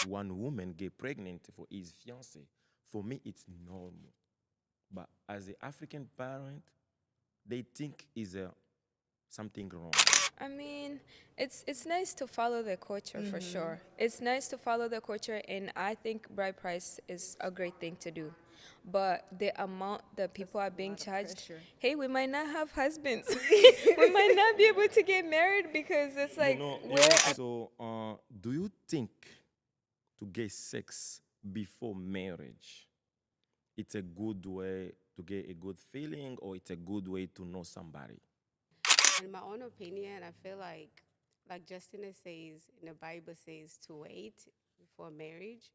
one woman get pregnant for his fiance. For me, it's normal. But as an African parent, they think is something wrong. I mean, it's nice to follow the culture for sure. It's nice to follow the culture, and I think bride price is a great thing to do. But the amount that people are being charged, hey, we might not have husbands. We might not be able to get married because it's like, So, do you think to get sex before marriage, it's a good way to get a good feeling, or it's a good way to know somebody? In my own opinion, I feel like Justina says in the Bible says to wait before marriage.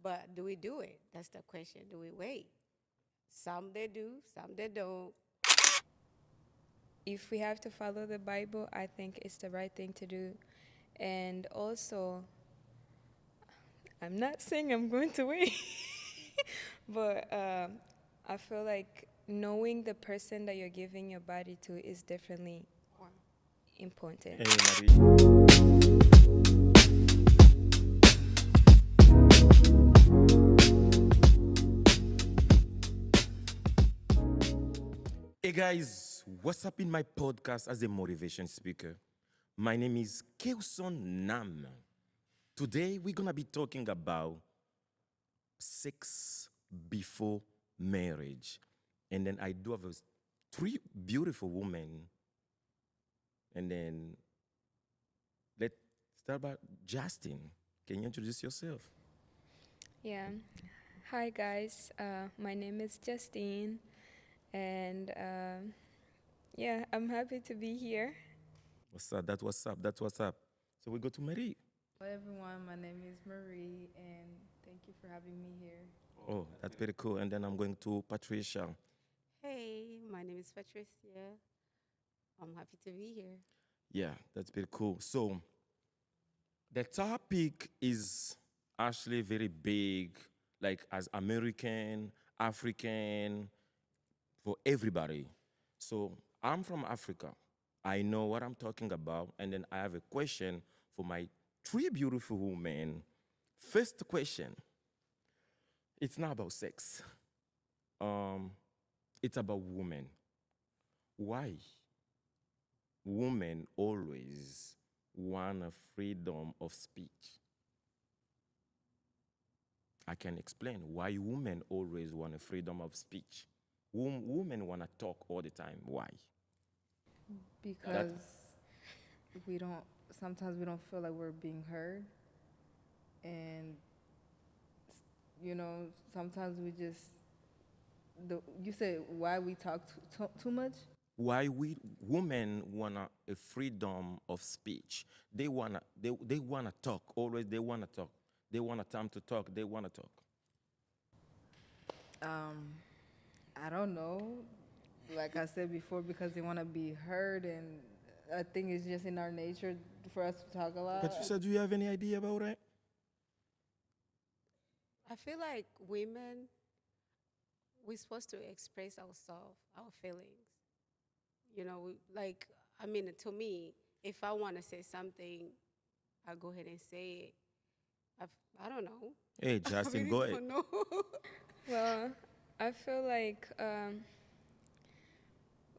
But do we do it? That's the question. Do we wait? Some they do, some they don't. if we have to follow the Bible, I think it's the right thing to do. And also, I'm not saying I'm going to wait, but I feel like knowing the person that you're giving your body to is definitely important. Hey, Marie. Hey guys, what's up in my podcast as a motivation speaker? My name is Kawson Nam. Today we're gonna be talking about sex before marriage. And then I do have three beautiful women. And then let's start about Justin. Can you introduce yourself? Yeah. Hi, guys. My name is Justine. And yeah, I'm happy to be here. What's up? That's what's up. That's what's up. So we go to Marie. Hello, everyone. My name is Marie, and thank you for having me here. Oh, that's pretty cool. And then I'm going to Patricia. Hey, my name is Patricia. I'm happy to be here. Yeah, that's pretty cool. So the topic is actually very big, like as American, African, for everybody. So I'm from Africa. I know what I'm talking about. And then I have a question for my three beautiful women. First question, it's not about sex. It's about women. Why? Women always want a freedom of speech. I can explain why women always want a freedom of speech. Women want to talk all the time. Why? Because we don't, sometimes we don't feel like we're being heard. And, sometimes we just, you said why we talk too much? Why we women want a freedom of speech? They wanna talk. Always they wanna talk. They want a time to talk. They wanna talk. I don't know. Like I said before, because they want to be heard, and I think it's just in our nature for us to talk a lot. Patricia, do you have any idea about that? I feel like women, we're supposed to express ourselves, our feelings. To me, if I want to say something, I go ahead and say it. I don't know. Hey, I Justin, really go ahead. don't know. Well, I feel like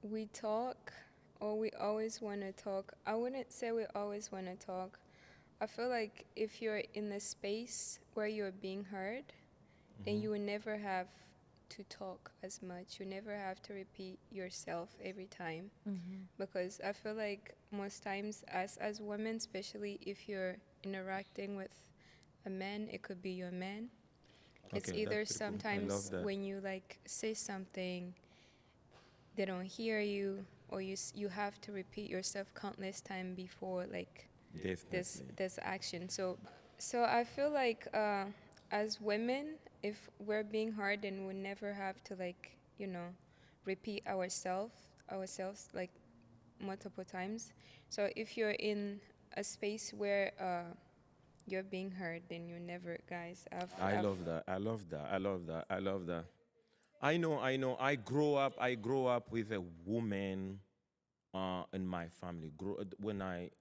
we talk or we always want to talk. I wouldn't say we always want to talk. I feel like if you're in a space where you're being heard, then you will never have to talk as much. You never have to repeat yourself every time. Because I feel like most times as women, especially if you're interacting with a man, it could be your man. It's Okay, either that's pretty cool. I love sometimes that. when you like say something, they don't hear you, or you have to repeat yourself countless times before like Definitely. this action. So I feel like as women, if we're being hard, then we'll never have to like repeat ourselves like multiple times. So if you're in a space where you're being heard, then you never, guys. I love that. I love that. I love that. I love that. I know. I grew up with a woman in my family. When I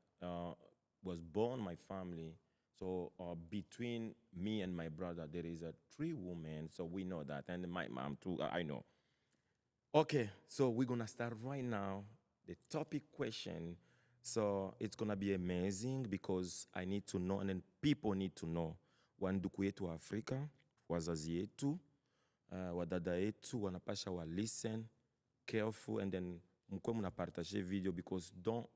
was born, my family So between me and my brother, there is a 3 women. So we know that, and my mom too. I know. Okay, so we're gonna start right now. The topic question. So it's gonna be amazing because I need to know, and then people need to know. Wanduku yetu wa Afrika, wazazi yetu, wadada yetu, wanapasha wa listen careful, and then mkwe muna partage video because don't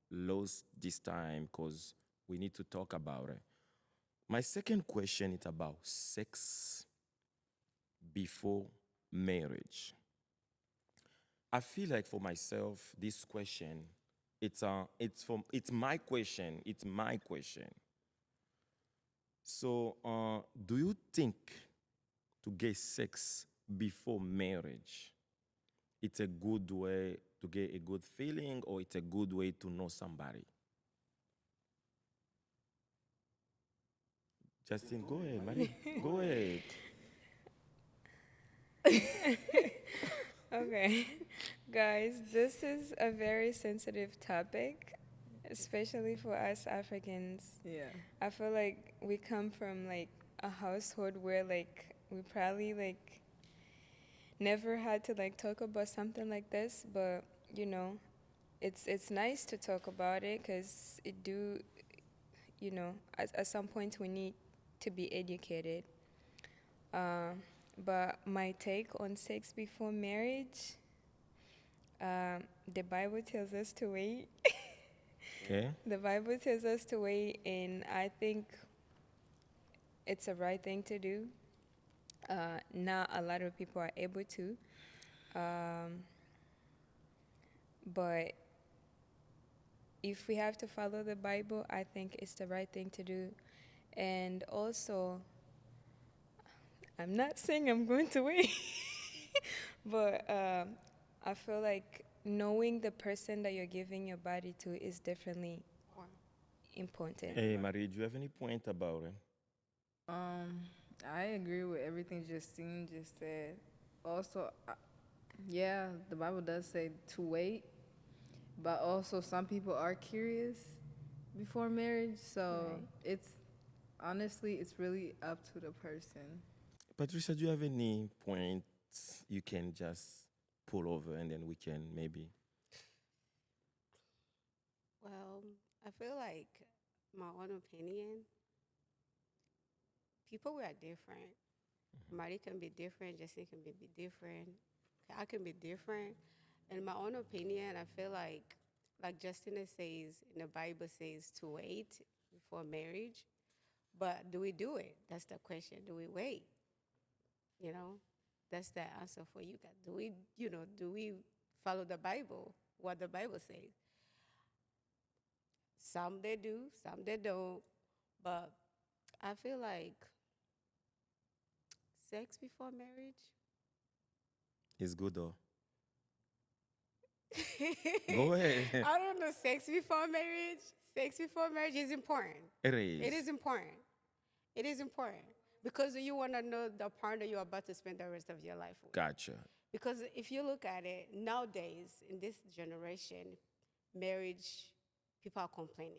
lose this time because we need to talk about it. My second question is about sex before marriage. I feel like for myself, this question, it's my question. It's my question. So, do you think to get sex before marriage, it's a good way to get a good feeling, or it's a good way to know somebody? Justin, go ahead, Marie. Go ahead. Okay, guys, this is a very sensitive topic, especially for us Africans. Yeah. I feel like we come from like a household where like we probably like never had to like talk about something like this, but you know, it's nice to talk about it because it do, you know, at some point we need to be educated. Uh, but my take on sex before marriage, the Bible tells us to wait. Okay. The Bible tells us to wait, and I think it's the right thing to do. Not a lot of people are able to, but if we have to follow the Bible, I think it's the right thing to do. And also, I'm not saying I'm going to wait, but I feel like knowing the person that you're giving your body to is definitely important. Hey, Marie, do you have any point about it? I agree with everything Justine just said. Also, yeah, the Bible does say to wait, but also some people are curious before marriage, so Right. it's honestly it's really up to the person. Patricia, do you have any points you can just pull over, and then we can maybe? Well, I feel like my own opinion, people we are different. Marty can be different, Jesse can be different, I can be different. In my own opinion, I feel like Justina says in the Bible says to wait before marriage. But do we do it? That's the question. Do we wait? You know, that's the answer for you guys. Do we follow the Bible? What the Bible says? Some they do, some they don't. But I feel like sex before marriage. It's good though. Go ahead. I don't know. Sex before marriage. Sex before marriage is important. It is. It is important. It is important because you want to know the partner you're about to spend the rest of your life with. Gotcha. Because if you look at it nowadays, in this generation, marriage, people are complaining.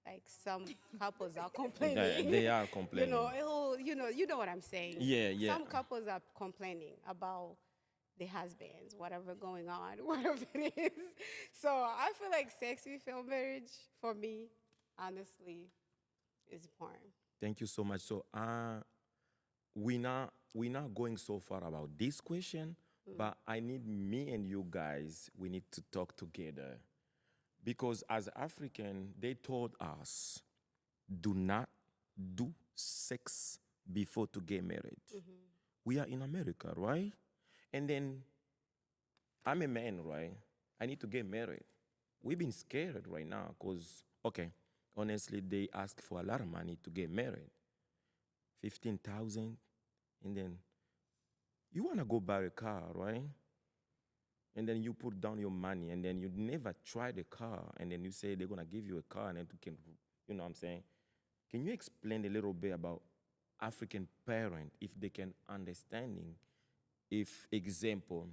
Like some couples are complaining. They are complaining. You know what I'm saying. Yeah, yeah. Some couples are complaining about the husbands, whatever going on, whatever it is. So I feel like sex before marriage, for me, honestly, is important. Thank you so much. So, we not going so far about this question, but I need me and you guys. We need to talk together because as African, they told us, do not do sex before to get married. We are in America, right? And then I'm a man, right? I need to get married. We've been scared right now because, okay, honestly, they ask for a lot of money to get married. 15,000, and then you want to go buy a car, right? And then you put down your money, and then you never try the car, and then you say they're going to give you a car, and then you can, you know what I'm saying? Can you explain a little bit about African parent, if they can understanding, if, example,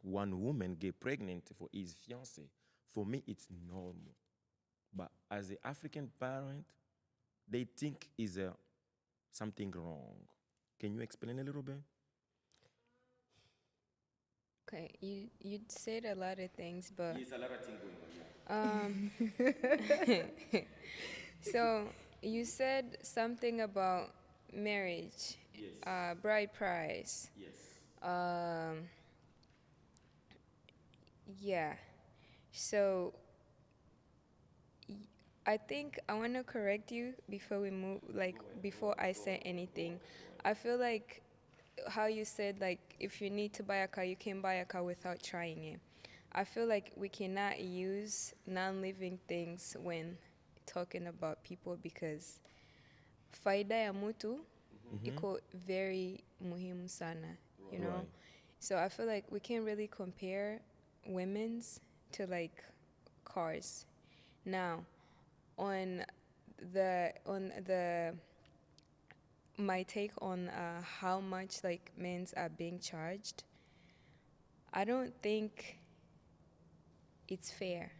one woman get pregnant for his fiance, for me, it's normal. But as an African parent, they think is something wrong. Can you explain a little bit? Okay, you said a lot of things, but Yes, a lot of things going on. so you said something about marriage, Yes. bride price. Yes. Um, yeah. So I think I want to correct you before we move, like before I say anything. I feel like how you said, like, if you need to buy a car, you can buy a car without trying it. I feel like we cannot use non-living things when talking about people because faida ya mtu iko very muhimu sana, you know? Right. So I feel like we can't really compare women's to like cars. Now, on the my take on how much like men's are being charged, I don't think it's fair.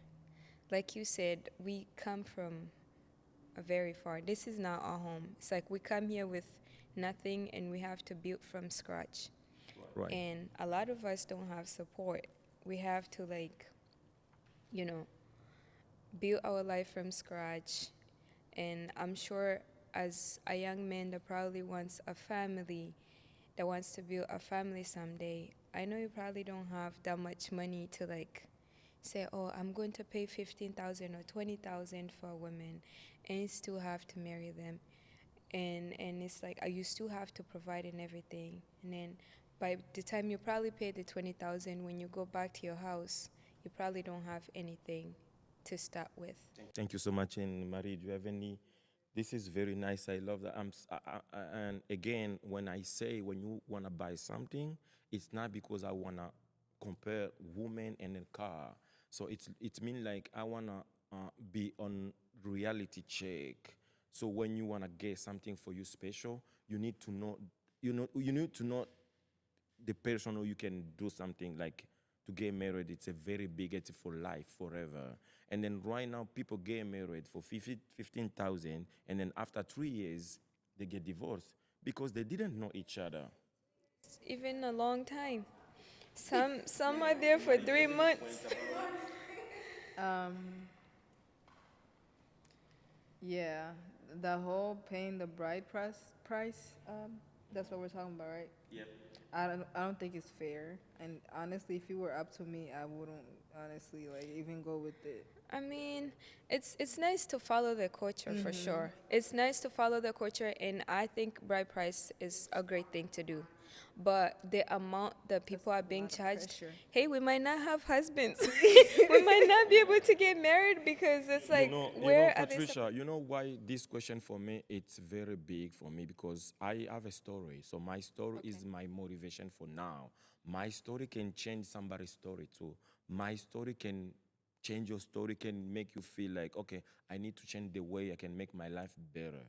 Like you said, we come from very far. This is not our home. It's like we come here with nothing and we have to build from scratch. Right. And a lot of us don't have support. We have to like, you know, build our life from scratch. And I'm sure as a young man that probably wants a family, that wants to build a family someday, I know you probably don't have that much money to like say, oh, I'm going to pay 15,000 or 20,000 for a woman, and you still have to marry them, and it's like you still have to provide and everything, and then by the time you probably pay the 20,000, when you go back to your house, you probably don't have anything to start with. Thank you so much. And Marie, do you have any? This is very nice. I love that. And again, when I say when you wanna buy something, it's not because I wanna compare woman and a car. So it means like I wanna be on reality check. So when you wanna get something for you special, you need to know. You need to know the person who you can do something like to get married. It's a very big, it's for life, forever. And then right now, people get married for 15,000, and then after 3 years, they get divorced because they didn't know each other. It's even a long time. Some are there for 3 months. Yeah, the whole paying the bride price. That's what we're talking about, right? Yep. I don't think it's fair. And honestly, if it were up to me, I wouldn't honestly like even go with it. I mean, it's nice to follow the culture for sure. It's nice to follow the culture, and I think bride price is a great thing to do. But the amount that people are being lot of charged, pressure. hey, we might not have husbands. We might not be able to get married because it's like, where are they? Patricia, you know why this question for me, it's very big for me because I have a story. So my story is my motivation for now. My story can change somebody's story too. My story can change your story, can make you feel like, okay, I need to change the way I can make my life better.